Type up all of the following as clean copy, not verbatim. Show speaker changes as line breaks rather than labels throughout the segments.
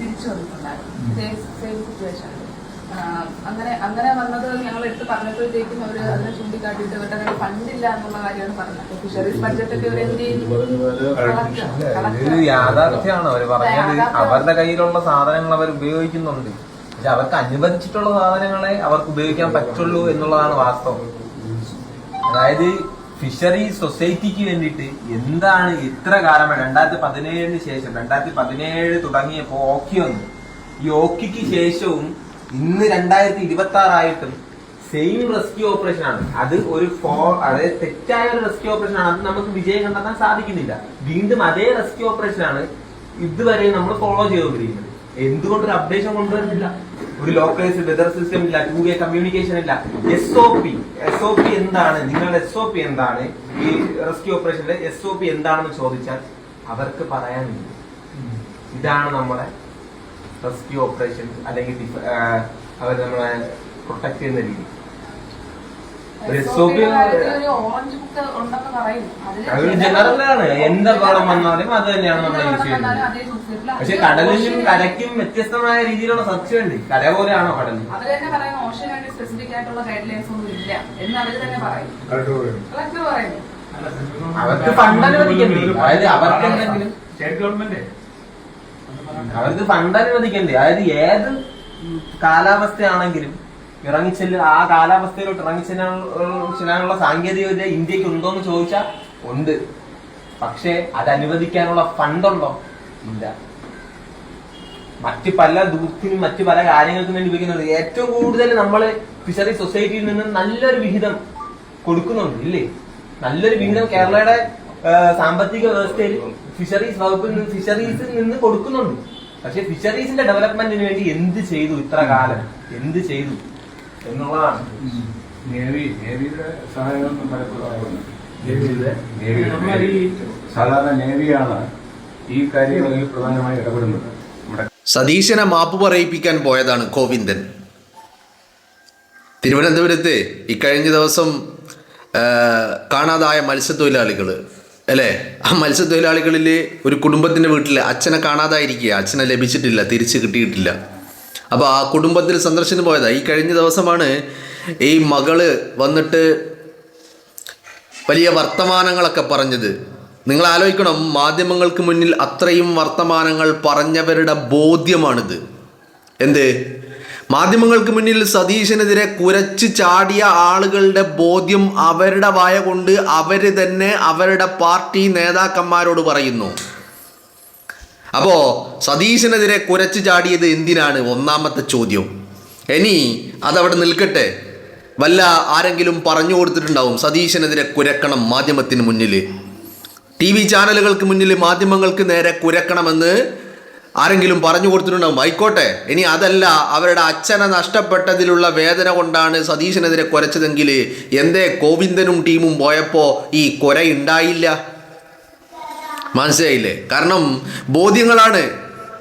തിരിച്ചു വന്നിട്ടുണ്ടായിരുന്നു. Same situation. അങ്ങനെ വന്നത് ഞങ്ങൾ എടുത്ത് പറഞ്ഞപ്പോഴത്തേക്കും അവർ അതിനെ ചൂണ്ടിക്കാട്ടിയിട്ട് അവരുടെ കയ്യിൽ ഫണ്ടില്ല എന്നുള്ള കാര്യമാണ് പറഞ്ഞത്. ഫിഷറീസ് ബഡ്ജറ്റൊക്കെ
യാഥാർത്ഥ്യമാണ് അവർ പറഞ്ഞത്. അവരുടെ കയ്യിലുള്ള സാധനങ്ങൾ അവർ ഉപയോഗിക്കുന്നുണ്ട്. പക്ഷെ അവർക്ക് അനുവദിച്ചിട്ടുള്ള സാധനങ്ങളെ അവർക്ക് ഉപയോഗിക്കാൻ പറ്റുള്ളൂ എന്നുള്ളതാണ് വാസ്തവം. അതായത് ഫിഷറി സൊസൈറ്റിക്ക് വേണ്ടിയിട്ട് എന്താണ് ഇത്ര കാലം 2017 ശേഷം 2017 തുടങ്ങിയപ്പോ ഓക്കി വന്നു. ഈ ഓക്കിക്ക് ശേഷവും ഇന്ന് 2026 ആയിട്ടും സെയിം റെസ്ക്യൂ ഓപ്പറേഷൻ ആണ്. അത് അതായത് തെറ്റായ ഒരു റെസ്ക്യൂ ഓപ്പറേഷൻ ആണ്. അത് നമുക്ക് വിജയം കണ്ടെത്താൻ സാധിക്കുന്നില്ല. വീണ്ടും അതേ റെസ്ക്യൂ ഓപ്പറേഷൻ ആണ് ഇതുവരെ നമ്മൾ ഫോളോ ചെയ്തുകൊണ്ടിരിക്കുന്നത്. എന്തുകൊണ്ടൊരു അപ്ഡേഷൻ കൊണ്ടുവരുന്നില്ല? ഒരു ലോക്കലൈസ്ഡ് വെതർ സിസ്റ്റം ഇല്ല, 2-way കമ്മ്യൂണിക്കേഷൻ ഇല്ല. SOP എന്താണ്? നിങ്ങളുടെ SOP എന്താണ്? ഈ റെസ്ക്യൂ ഓപ്പറേഷന്റെ SOP എന്താണെന്ന് ചോദിച്ചാൽ അവർക്ക് പറയാനില്ല. ഇതാണ് നമ്മുടെ റെസ്ക്യൂ ഓപ്പറേഷൻ, അല്ലെങ്കിൽ അവർ നമ്മളെ പ്രൊട്ടക്ട് ചെയ്യുന്ന രീതി. അതൊരു ജനറലാണ്. എന്ത് അപകടം വന്നാലും അത് തന്നെയാണ് നമ്മൾ യൂസ് ചെയ്യുന്നത്. പക്ഷെ കടലിനും കരയ്ക്കും വ്യത്യസ്തമായ രീതിയിലുള്ള സത്യം ഉണ്ട്. കര പോലെയാണോ കടൽ? അവർക്ക് ഫണ്ട് അനുവദിക്കണ്ടേ? അതായത് അവർക്ക് എന്തെങ്കിലും അവർക്ക് ഫണ്ട് അനുവദിക്കണ്ടേ? അതായത് ഏത് കാലാവസ്ഥയാണെങ്കിലും ആ കാലാവസ്ഥയിലോട്ട് ഇറങ്ങിച്ചെല്ലാനുള്ള സാങ്കേതിക വിദ്യ ഇന്ത്യക്ക് ഉണ്ടോന്ന് ചോദിച്ചാൽ ഉണ്ട്. പക്ഷെ അത് അനുവദിക്കാനുള്ള ഫണ്ടുണ്ടോ? ഇല്ല. മറ്റ് പല ദൂരത്തിനും മറ്റു പല കാര്യങ്ങൾക്കും വേണ്ടി ഉപയോഗിക്കുന്നുണ്ട്. ഏറ്റവും കൂടുതൽ നമ്മൾ ഫിഷറി സൊസൈറ്റിയിൽ നിന്ന് നല്ലൊരു വിഹിതം കൊടുക്കുന്നുണ്ട്, ഇല്ലേ? നല്ലൊരു വിഹിതം കേരളയുടെ സാമ്പത്തിക വ്യവസ്ഥയിൽ ഫിഷറീസ് വകുപ്പിൽ നിന്ന് ഫിഷറീസിൽ നിന്ന് കൊടുക്കുന്നുണ്ട്. പക്ഷെ ഫിഷറീസിന്റെ ഡെവലപ്മെന്റിന് വേണ്ടി എന്ത് ചെയ്തു ഇത്ര കാലം? എന്ത് ചെയ്തു എന്നുള്ളതാണ്.
നേവിയുടെ സഹായങ്ങളൊന്നും പലപ്പോഴും സാധാരണ നേവിയാണ് ഈ കാര്യങ്ങളിൽ പ്രധാനമായി ഇടപെടുന്നത്.
സതീശനെ മാപ്പ് പറയിപ്പിക്കാൻ പോയതാണ് ഗോവിന്ദൻ. തിരുവനന്തപുരത്ത് ഇക്കഴിഞ്ഞ ദിവസം കാണാതായ മത്സ്യത്തൊഴിലാളികൾ അല്ലേ? ആ മത്സ്യത്തൊഴിലാളികളിൽ ഒരു കുടുംബത്തിൻ്റെ വീട്ടിൽ അച്ഛനെ കാണാതായിരിക്കുക. അച്ഛനെ ലഭിച്ചിട്ടില്ല, തിരിച്ച് കിട്ടിയിട്ടില്ല. അപ്പോൾ ആ കുടുംബത്തിൽ സന്ദർശനം പോയതാണ്. ഈ കഴിഞ്ഞ ദിവസമാണ് ഈ മകള് വന്നിട്ട് വലിയ വർത്തമാനങ്ങളൊക്കെ പറഞ്ഞത്. നിങ്ങൾ ആലോചിക്കണം, മാധ്യമങ്ങൾക്ക് മുന്നിൽ അത്രയും വർത്തമാനങ്ങൾ പറഞ്ഞവരുടെ ബോധ്യമാണിത്. എന്ത്? മാധ്യമങ്ങൾക്ക് മുന്നിൽ സതീശനെതിരെ കുരച്ച് ചാടിയ ആളുകളുടെ ബോധ്യം അവരുടെ വായ കൊണ്ട് അവർ തന്നെ അവരുടെ പാർട്ടി നേതാക്കന്മാരോട് പറയുന്നു. അപ്പോൾ സതീശനെതിരെ കുരച്ച് ചാടിയത് എന്തിനാണ്? ഒന്നാമത്തെ ചോദ്യം. ഇനി അതവിടെ നിൽക്കട്ടെ, വല്ല ആരെങ്കിലും പറഞ്ഞു കൊടുത്തിട്ടുണ്ടാവും സതീശനെതിരെ കുരക്കണം മാധ്യമത്തിന് മുന്നിൽ, TV ചാനലുകൾക്ക് മുന്നിൽ മാധ്യമങ്ങൾക്ക് നേരെ കുരക്കണമെന്ന് ആരെങ്കിലും പറഞ്ഞു കൊടുത്തിട്ടുണ്ടാവും. ആയിക്കോട്ടെ. ഇനി അതല്ല, അവരുടെ അച്ഛനെ നഷ്ടപ്പെട്ടതിലുള്ള വേദന കൊണ്ടാണ് സതീശനെതിരെ കുരച്ചതെങ്കിൽ എന്തേ ഗോവിന്ദനും ടീമും പോയപ്പോൾ ഈ കുര ഉണ്ടായില്ല? മനസ്സിലായില്ലേ? കാരണം ബോധ്യങ്ങളാണ്.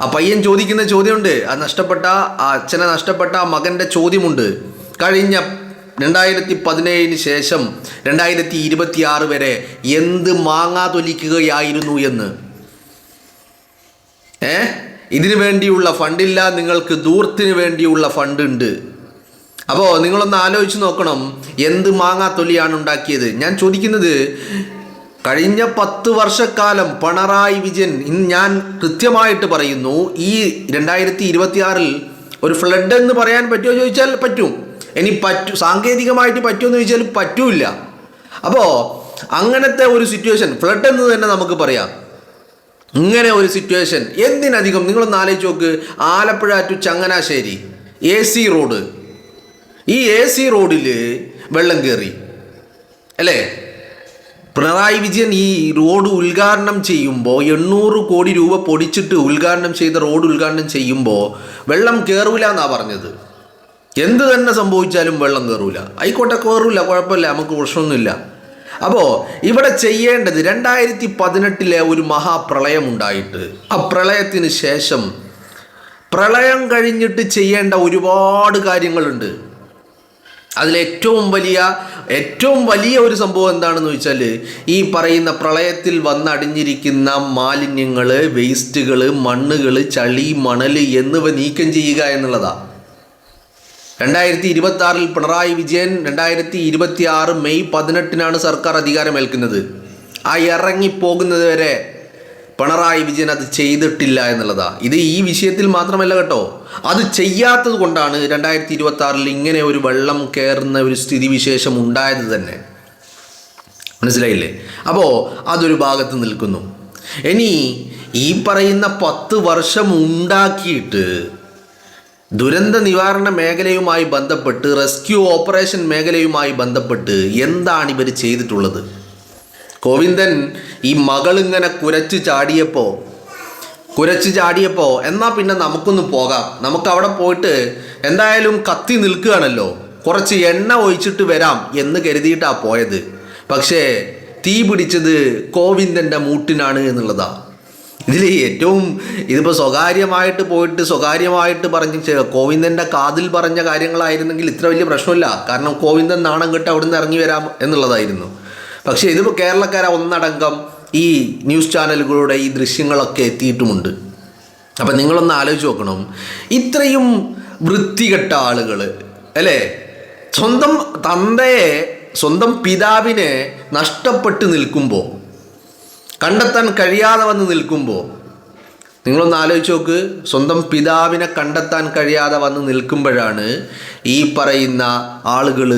ആ പയ്യൻ ചോദിക്കുന്ന ചോദ്യമുണ്ട്. ആ അച്ഛനെ നഷ്ടപ്പെട്ട ആ മകൻ്റെ ചോദ്യമുണ്ട്. കഴിഞ്ഞ 2017 ശേഷം 2026 വരെ എന്ത് മാങ്ങാ തൊലിക്കുകയായിരുന്നു എന്ന്. ഇതിനു വേണ്ടിയുള്ള ഫണ്ടില്ല, നിങ്ങൾക്ക് ദൂരത്തിന് വേണ്ടിയുള്ള ഫണ്ട് ഉണ്ട്. അപ്പോൾ നിങ്ങളൊന്ന് ആലോചിച്ച് നോക്കണം, എന്ത് മാങ്ങാ തൊലിയാണ് ഉണ്ടാക്കിയത്. ഞാൻ ചോദിക്കുന്നത്, കഴിഞ്ഞ 10 വർഷക്കാലം പിണറായി വിജയൻ, ഞാൻ കൃത്യമായിട്ട് പറയുന്നു, ഈ 2026 ഒരു ഫ്ലഡ് എന്ന് പറയാൻ പറ്റുമോ ചോദിച്ചാൽ പറ്റും. ഇനി സാങ്കേതികമായിട്ട് പറ്റുമെന്ന് ചോദിച്ചാൽ പറ്റൂല. അപ്പോൾ അങ്ങനത്തെ ഒരു സിറ്റുവേഷൻ, ഫ്ലഡ് എന്ന് തന്നെ നമുക്ക് പറയാം. ഇങ്ങനെ ഒരു സിറ്റുവേഷൻ എന്തിനധികം നിങ്ങളൊന്ന് ആലോചിച്ച് നോക്ക്. Alappuzha to Changanassery AC road, ഈ AC റോഡിൽ വെള്ളം കയറി അല്ലേ? പിണറായി വിജയൻ ഈ റോഡ് ഉദ്ഘാടനം ചെയ്യുമ്പോൾ 800 കോടി രൂപ പൊടിച്ചിട്ട് ഉദ്ഘാടനം ചെയ്ത റോഡ് ഉദ്ഘാടനം ചെയ്യുമ്പോൾ വെള്ളം കയറൂല എന്നാണ് പറഞ്ഞത്. എന്ത് തന്നെ സംഭവിച്ചാലും വെള്ളം കയറൂല. ആയിക്കോട്ടെ, കയറൂല, കുഴപ്പമില്ല, നമുക്ക് പ്രശ്നമൊന്നുമില്ല. അപ്പോൾ ഇവിടെ ചെയ്യേണ്ടത് 2018 ഒരു മഹാപ്രളയം ഉണ്ടായിട്ട് ആ പ്രളയത്തിന് ശേഷം പ്രളയം കഴിഞ്ഞിട്ട് ചെയ്യേണ്ട ഒരുപാട് കാര്യങ്ങളുണ്ട്. അതിലേറ്റവും വലിയ ഒരു സംഭവം എന്താണെന്ന് വെച്ചാൽ ഈ പറയുന്ന പ്രളയത്തിൽ വന്നടിഞ്ഞിരിക്കുന്ന മാലിന്യങ്ങൾ, വേസ്റ്റുകൾ, മണ്ണുകൾ, ചളി, മണൽ എന്നിവ നീക്കം ചെയ്യുക എന്നുള്ളതാണ്. 2026 പിണറായി വിജയൻ 2026 മെയ് 18 സർക്കാർ അധികാരമേൽക്കുന്നത്. ആ ഇറങ്ങിപ്പോകുന്നത് വരെ പിണറായി വിജയൻ അത് ചെയ്തിട്ടില്ല എന്നുള്ളതാണ്. ഇത് ഈ വിഷയത്തിൽ മാത്രമല്ല കേട്ടോ, അത് ചെയ്യാത്തത് കൊണ്ടാണ് 2026 ഇങ്ങനെ ഒരു വെള്ളം കയറുന്ന ഒരു സ്ഥിതിവിശേഷം ഉണ്ടായത് തന്നെ. മനസ്സിലായില്ലേ? അപ്പോൾ അതൊരു ഭാഗത്ത് നിൽക്കുന്നു. ഇനി ഈ പറയുന്ന 10 വർഷം ഉണ്ടാക്കിയിട്ട് ദുരന്ത നിവാരണ മേഖലയുമായി ബന്ധപ്പെട്ട്, റെസ്ക്യൂ ഓപ്പറേഷൻ മേഖലയുമായി ബന്ധപ്പെട്ട് എന്താണ് ഇവർ ചെയ്തിട്ടുള്ളത്? ഗോവിന്ദൻ ഈ മകളിങ്ങനെ കുരച്ചു ചാടിയപ്പോൾ എന്നാൽ പിന്നെ നമുക്കൊന്ന് പോകാം, നമുക്ക് അവിടെ പോയിട്ട് എന്തായാലും കത്തി നിൽക്കുകയാണല്ലോ, കുറച്ച് എണ്ണ ഒഴിച്ചിട്ട് വരാം എന്ന് കരുതിയിട്ടാണ് പോയത്. പക്ഷേ തീ പിടിച്ചത് ഗോവിന്ദൻ്റെ മൂട്ടിനാണ് എന്നുള്ളതാണ്. ഇതിൽ ഇതിപ്പോൾ സ്വകാര്യമായിട്ട് പറഞ്ഞ് ഗോവിന്ദൻ്റെ കാതിൽ പറഞ്ഞ കാര്യങ്ങളായിരുന്നെങ്കിൽ ഇത്ര വലിയ പ്രശ്നമില്ല. കാരണം ഗോവിന്ദൻ നാണം കെട്ട് അവിടെ നിന്ന് ഇറങ്ങി വരാം എന്നുള്ളതായിരുന്നു. പക്ഷേ ഇതിപ്പോൾ കേരളക്കാരെ ഒന്നടങ്കം ഈ ന്യൂസ് ചാനലുകളുടെ ഈ ദൃശ്യങ്ങളൊക്കെ എത്തിയിട്ടുമുണ്ട്. അപ്പം നിങ്ങളൊന്ന് ആലോചിച്ച് നോക്കണം, ഇത്രയും വൃത്തികെട്ട ആളുകൾ അല്ലേ, സ്വന്തം തന്തയെ, സ്വന്തം പിതാവിനെ നഷ്ടപ്പെട്ട് നിൽക്കുമ്പോൾ, കണ്ടെത്താൻ കഴിയാതെ വന്ന് നിൽക്കുമ്പോൾ, നിങ്ങളൊന്ന് ആലോചിച്ച് നോക്ക്, സ്വന്തം പിതാവിനെ കണ്ടെത്താൻ കഴിയാതെ വന്ന് നിൽക്കുമ്പോഴാണ് ഈ പറയുന്ന ആളുകൾ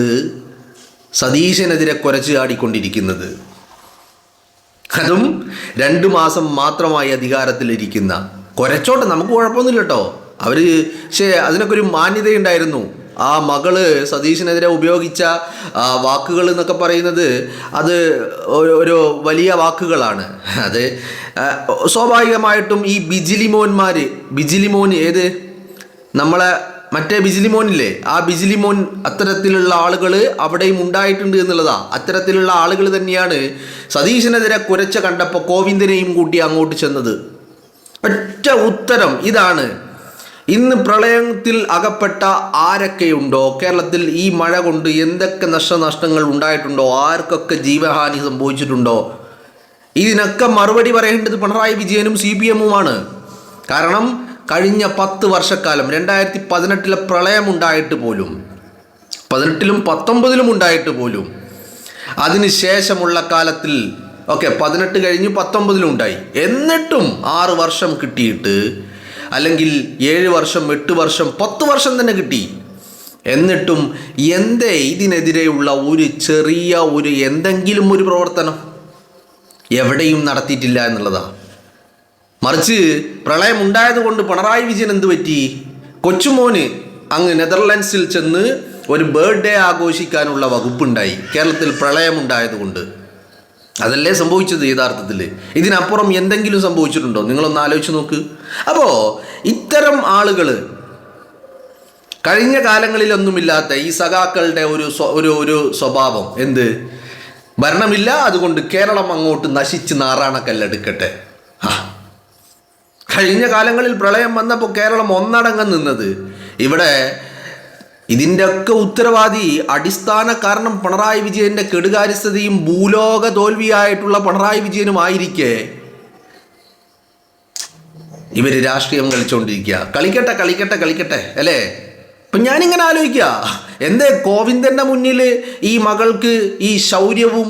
സതീശനെതിരെ കുരച്ചു ചാടിക്കൊണ്ടിരിക്കുന്നത്. അതും 2 മാസം മാത്രമായി അധികാരത്തിലിരിക്കുന്ന. കുരച്ചോട്ടെ, നമുക്ക് കുഴപ്പമൊന്നുമില്ല കേട്ടോ. പക്ഷേ അതിനൊക്കെ ഒരു മാന്യതയുണ്ടായിരുന്നു. ആ മകള് സതീശനെതിരെ ഉപയോഗിച്ച വാക്കുകൾ എന്നൊക്കെ പറയുന്നത് അത് ഒരു വലിയ വാക്കുകളാണ്. അത് സ്വാഭാവികമായിട്ടും ഈ ബിജിലിമോൻ ഏത് നമ്മളെ മറ്റേ ബിജിലിമോനില്ലേ, ആ ബിജിലിമോൻ അത്തരത്തിലുള്ള ആളുകൾ അവിടെയും ഉണ്ടായിട്ടുണ്ട് എന്നുള്ളതാണ്. അത്തരത്തിലുള്ള ആളുകൾ തന്നെയാണ് സതീശനെതിരെ കുരച്ച കണ്ടപ്പോൾ ഗോവിന്ദനെയും കൂട്ടി അങ്ങോട്ട് ചെന്നത്. ഒറ്റ ഉത്തരം ഇതാണ്. ഇന്ന് പ്രളയത്തിൽ അകപ്പെട്ട ആരൊക്കെയുണ്ടോ, കേരളത്തിൽ ഈ മഴ കൊണ്ട് എന്തൊക്കെ നഷ്ടങ്ങൾ ഉണ്ടായിട്ടുണ്ടോ, ആർക്കൊക്കെ ജീവഹാനി സംഭവിച്ചിട്ടുണ്ടോ, ഇതിനൊക്കെ മറുപടി പറയേണ്ടത് പിണറായി വിജയനും CPM-ഉമാണ്. കാരണം കഴിഞ്ഞ 10 വർഷക്കാലം 2018 പ്രളയമുണ്ടായിട്ട് പോലും, 18 19 ഉണ്ടായിട്ട് പോലും, അതിനുശേഷമുള്ള കാലത്തിൽ 18 കഴിഞ്ഞ് 19 ഉണ്ടായി, എന്നിട്ടും 6 വർഷം കിട്ടിയിട്ട്, അല്ലെങ്കിൽ 7 വർഷം 8 വർഷം 10 വർഷം തന്നെ കിട്ടി, എന്നിട്ടും എന്തേ ഇതിനെതിരെയുള്ള ഒരു എന്തെങ്കിലും ഒരു പ്രവർത്തനം എവിടെയും നടത്തിയിട്ടില്ല എന്നുള്ളതാണ്. മറിച്ച് പ്രളയം ഉണ്ടായതുകൊണ്ട് പിണറായി വിജയൻ എന്ത് പറ്റി? കൊച്ചുമോന് അങ്ങ് നെതർലാൻഡ്സിൽ ചെന്ന് ഒരു ബർത്ത്ഡേ ആഘോഷിക്കാനുള്ള വകുപ്പുണ്ടായി കേരളത്തിൽ പ്രളയമുണ്ടായതുകൊണ്ട്. അതല്ലേ സംഭവിച്ചത് യഥാർത്ഥത്തിൽ. ഇതിനപ്പുറം എന്തെങ്കിലും സംഭവിച്ചിട്ടുണ്ടോ? നിങ്ങളൊന്ന് ആലോചിച്ച് നോക്ക്. അപ്പോൾ ഇത്തരം ആളുകൾ, കഴിഞ്ഞ കാലങ്ങളിലൊന്നുമില്ലാത്ത ഈ സഖാക്കളുടെ ഒരു സ്വഭാവം, എന്ത് ഭരണമില്ല, അതുകൊണ്ട് കേരളം അങ്ങോട്ട് നശിച്ച് നാറാണക്കല്ലെടുക്കട്ടെ. കഴിഞ്ഞ കാലങ്ങളിൽ പ്രളയം വന്നപ്പോൾ കേരളം ഒന്നടങ്കം നിന്നത്. ഇവിടെ ഇതിൻ്റെയൊക്കെ ഉത്തരവാദി, അടിസ്ഥാന കാരണം പിണറായി വിജയൻ്റെ കെടുകാര്യസ്ഥതയും ഭൂലോക തോൽവിയായിട്ടുള്ള പിണറായി വിജയനുമായിരിക്കെ ഇവർ രാഷ്ട്രീയം കളിച്ചുകൊണ്ടിരിക്കുക. കളിക്കട്ടെ അല്ലേ? അപ്പം ഞാനിങ്ങനെ ആലോചിക്കുക, എന്തേ ഗോവിന്ദൻ്റെ മുന്നിൽ ഈ മകൾക്ക് ഈ ശൗര്യവും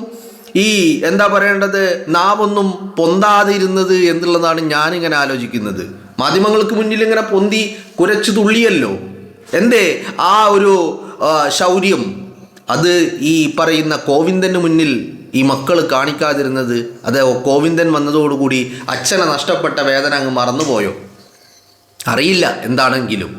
ഈ എന്താ പറയേണ്ടത് നാവൊന്നും പൊന്താതിരുന്നത് എന്നുള്ളതാണ് ഞാനിങ്ങനെ ആലോചിക്കുന്നത്. മാധ്യമങ്ങൾക്ക് മുന്നിൽ ഇങ്ങനെ പൊന്തി കുരച്ചു തുള്ളിയല്ലോ, എന്തേ ആ ഒരു ശൗര്യം അത് ഈ പറയുന്ന ഗോവിന്ദന് മുന്നിൽ ഈ മക്കൾ കാണിക്കാതിരുന്നത്? അത് ഗോവിന്ദൻ വന്നതോടുകൂടി അച്ഛനെ നഷ്ടപ്പെട്ട വേദന അങ്ങ് മറന്നുപോയോ? അറിയില്ല എന്താണെങ്കിലും.